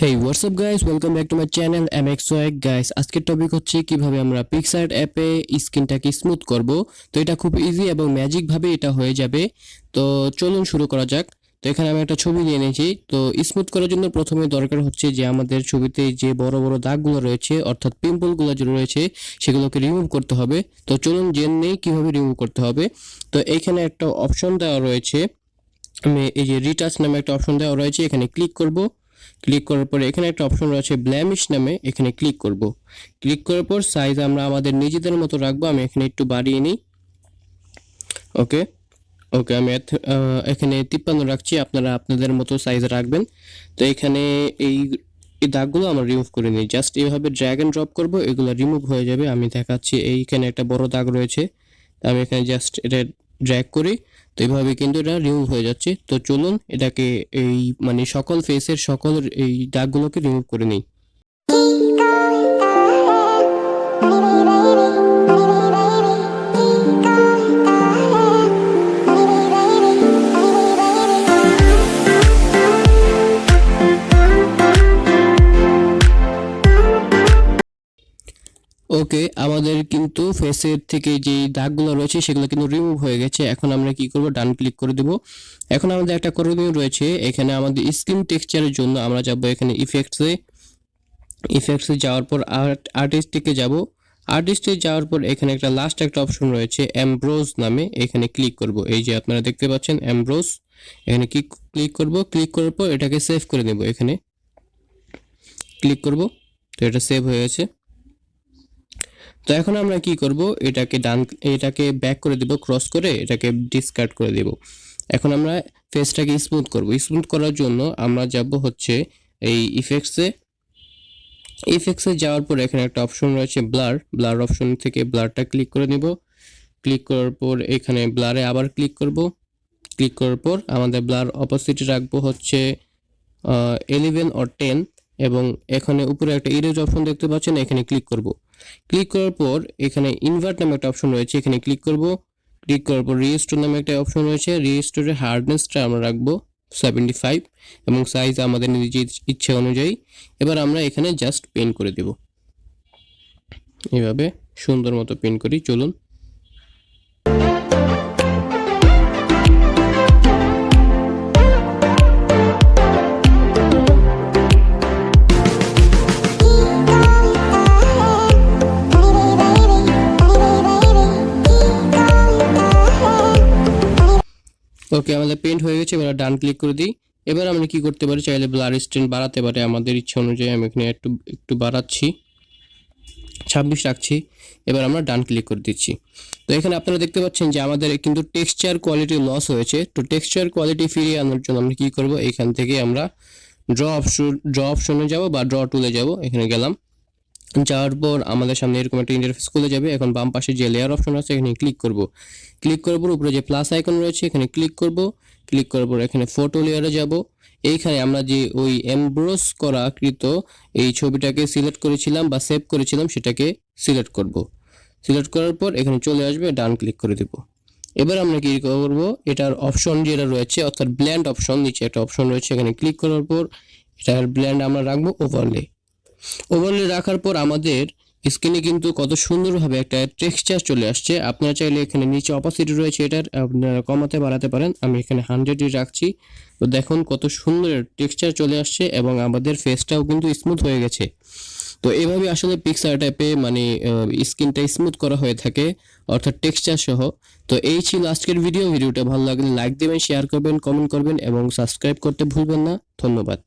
Hey, what's up guys? Welcome back to my channel MXY guys. আজকের topic হচ্ছে কিভাবে আমরা Picsart অ্যাপে স্ক্রিনটাকে স্মুথ করব। তো এটা খুব ইজি এবং ম্যাজিক ভাবে এটা হয়ে যাবে। তো চলুন শুরু করা যাক। তো এখানে আমি একটা ছবি নিয়ে নিয়েছি। তো স্মুথ করার জন্য প্রথমে দরকার হচ্ছে যে আমাদের ছবিতে যে বড় বড় দাগগুলো রয়েছে অর্থাৎ পিম্পলগুলো যে রয়েছে সেগুলোকে রিমুভ করতে হবে। তো চলুন জেনে নেই কিভাবে রিমুভ করতে হবে। তো এখানে একটা অপশন দেওয়া রয়েছে। আমি এই যে রিটাচ নামে একটা অপশন দেওয়া রয়েছে, এখানে ক্লিক করব। ক্লিক করার পরে এখানে একটা অপশন রয়েছে ব্লেমিশ নামে, এখানে ক্লিক করব। ক্লিক করার পর সাইজ আমরা আমাদের নিজেদের মতো রাখবো। আমি এখানে একটু বাড়িয়ে নিই। ওকে ওকে আমি এখানে 53 রাখছি, আপনারা আপনাদের মতো সাইজ রাখবেন। তো এখানে এই এই দাগগুলো আমরা রিমুভ করে নিই। জাস্ট এইভাবে ড্র্যাগ এন্ড ড্রপ করব, এগুলো রিমুভ হয়ে যাবে। আমি দেখাচ্ছি, এইখানে একটা বড় দাগ রয়েছে, আমি এখানে জাস্ট এটা ড্র্যাগ করি। তো এইভাবে কিন্তু এটা রিমুভ হয়ে যাচ্ছে। তো চলুন এটাকে এই মানে সকল ফেসের সকল এই দাগগুলোকে রিমুভ করে নিই। ওকে, আমাদের কিন্তু ফেসের থেকে যে দাগগুলো রয়েছে সেগুলো কিন্তু রিমুভ হয়ে গেছে। এখন আমরা কি করব, ডান ক্লিক করে দেব। এখন আমাদের একটা করণীয় রয়েছে, এখানে আমাদের স্কিন টেক্সচারের জন্য আমরা যাব এখানে ইফেক্টসে যাওয়ার পর আর্টিস্টিকে যাব। আর্টিস্টে যাওয়ার পর এখানে একটা লাস্ট একটা অপশন রয়েছে এমব্রোজ নামে, এখানে ক্লিক করব। এই যে আপনারা দেখতে পাচ্ছেন এমব্রোজ, এখানে ক্লিক করব। ক্লিক করার পর এটাকে সেভ করে নেব, এখানে ক্লিক করব। তো এটা সেভ হয়ে গেছে। তো এখন আমরা কি করব, এটাকে ব্যাক করে দেব, ক্রস করে এটাকে ডিসকার্ড করে দেব। এখন আমরা ফেসটাকে স্মুথ করব। স্মুথ করার জন্য আমরা যাব হচ্ছে এই ইফেক্টসে যাওয়ার পর এখানে একটা অপশন রয়েছে ব্লার অপশন থেকে ব্লারটা ক্লিক করে নিব। ক্লিক করার পর এখানে ব্লারে আবার ক্লিক করব। ক্লিক করার পর আমাদের ব্লার অপোসিটি রাখবো হচ্ছে 11 or 10 এবং এখানে উপরে একটা ইরেজ অপশন দেখতে পাচ্ছেন, এখানে ক্লিক করব। ক্লিক করার পর এখানে ইনভার্ট নামে একটা অপশন রয়েছে, এখানে ক্লিক করব। ক্লিক করার পর রিস্টোর নামে একটা অপশন রয়েছে, রিস্টোরের হার্ডনেসটা আমরা রাখবো 75 এবং সাইজ আমাদের নিজের ইচ্ছা অনুযায়ী। এবার আমরা এখানে জাস্ট পেন করে দেব, এইভাবে সুন্দর মতো পেন করি। চলুন ওকে, আমাদের পেন্ট হয়ে গেছে। এবার ডান ক্লিক করে দিই। এবার আমরা কি করতে পারি, চাইলে ব্লার স্ট্রেন্থ বাড়াতে পারি আমাদের ইচ্ছা অনুযায়ী। আমি এখানে একটু বাড়াচ্ছি, 26 রাখছি। এবার আমরা ডান ক্লিক করে দিচ্ছি। তো এখানে আপনারা দেখতে পাচ্ছেন যে আমাদের কিন্তু টেক্সচার কোয়ালিটি লস হয়েছে। তো টেক্সচার কোয়ালিটি ফিরিয়ে আনার জন্য আমরা কি করব, এখান থেকে আমরা ড্র অপশনে যাব বা ড্র টুলে যাব। এখানে গেলাম, যাওয়ার পর আমাদের সামনে এরকম একটা ইন্টারফেস খুলে যাবে। এখন বাম পাশে যে লেয়ার অপশন আছে এখানে ক্লিক করব। ক্লিক করার পর উপরে যে প্লাস আইকন রয়েছে এখানে ক্লিক করব। ক্লিক করার পর এখানে ফটো লেয়ারে যাব। এইখানে আমরা যে ওই এমব্রোস করা কৃত এই ছবিটাকে সিলেক্ট করেছিলাম বা সেভ করেছিলাম সেটাকে সিলেক্ট করব। সিলেক্ট করার পর এখানে চলে আসবে, ডান ক্লিক করে দেব। এবার আমরা কি করব, এটার অপশন যেটা রয়েছে অর্থাৎ ব্লেন্ড অপশন, নিচে একটা অপশন রয়েছে, এখানে ক্লিক করার পর এটার ব্লেন্ড আমরা রাখবো ওভারলে রাখার পর আমাদের স্ক্রিনে কিন্তু কত সুন্দরভাবে একটা টেক্সচার চলে আসছে। আপনারা চাইলে এখানে নিচে অপাসিটি রয়েছে, এটার আপনারা কমাতে বাড়াতে পারেন। আমি এখানে 100 রাখছি। তো দেখুন কত সুন্দর টেক্সচার চলে আসছে এবং আমাদের ফেসটাও কিন্তু স্মুথ হয়ে গেছে। তো এইভাবে আসলে পিক্সার্ট অ্যাপে মানে স্ক্রিনটা স্মুথ করা হয়ে থাকে অর্থাৎ টেক্সচার সহ। তো এই ছিল আজকের ভিডিওটা ভালো লাগলে লাইক দেবেন, শেয়ার করবেন, কমেন্ট করবেন এবং সাবস্ক্রাইব করতে ভুলবেন না। ধন্যবাদ।